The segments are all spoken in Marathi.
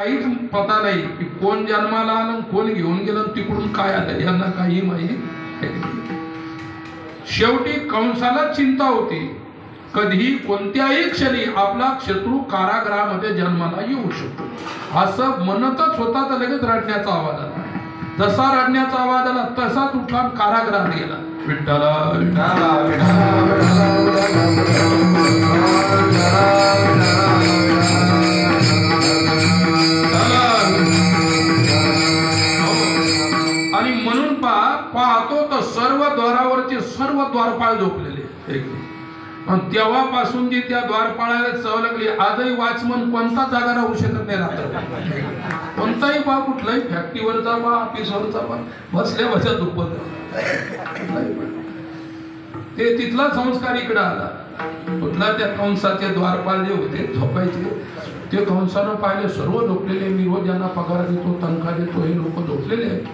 काहीच पता नाही की कोण जन्माला आलं कोण घेऊन गेलं तिकडून काय आलं यांना काही माहिती. शेवटी कंसाला चिंता होती कधीही कोणत्याही क्षणी आपला शत्रू कारागृहामध्ये जन्माला येऊ शकतो. असं म्हणतच होता तर लगेच रडण्याचा आवाज आला. जसा रडण्याचा आवाज आला तसाच उठला कारागृहात गेला. विठ्ठला विठ्ठला आणि म्हणून पाहतो तर सर्व द्वारावरचे सर्व द्वारपाळ झोपलेले. तेव्हापासून जी त्या द्वारपाळाला सवय लागली. आजही वॉचमन कोणता जागा राहू शकत नाही रात्र. कोणताही बा कुठलाही फॅक्टरीवरचा बा ऑफिसवरचा बा बसल्या बसल्या झोपत ते तिथला संस्कार इकडे आला. कुठला त्या कंसाचे द्वारपाळ जे होते झोपायचे ते कंसानं पाहिले सर्व झोपलेले. मी रोज यांना पगार देतो तनखा देतो हे लोक झोपलेले आहेत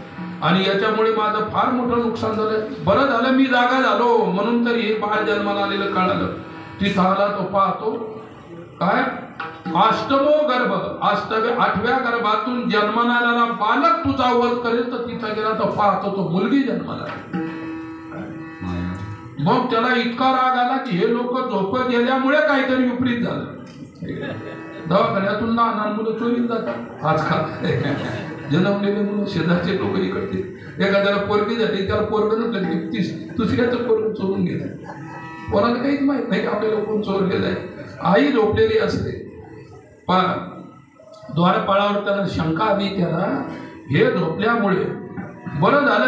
आणि याच्यामुळे माझं फार मोठं नुकसान झालं. बरं झालं मी जागा झालो म्हणून तर हे बाळ जन्माला आलेलं कळालं. तिथं आला तो पाहतो काय अष्टमो गर्भ 8व्या गर्भातून जन्माला आलेला बालक तुझा वध करेल. तर तिथं गेला तर पाहतो तो मुलगी जन्माला. मग त्याला इतका राग आला की हे लोक झोपत गेल्यामुळे काहीतरी विपरीत झालं. दवाखान्यातून लहान मुलं चोरीत जातात आजकाल. जन्मलेले मुलं शेजारचे लोक इकडचे एखाद्याला पोरगी झाली त्याला पोरग नसलं की दुसऱ्याचं पोरग चोरून गेलं. कोणाला काहीच माहित नाही की आपल्याला कोण चोरलेलं आहे. आई झोपलेली असते. द्वारपाळावर त्याला शंका आली त्याला हे झोपल्यामुळे बरं झालं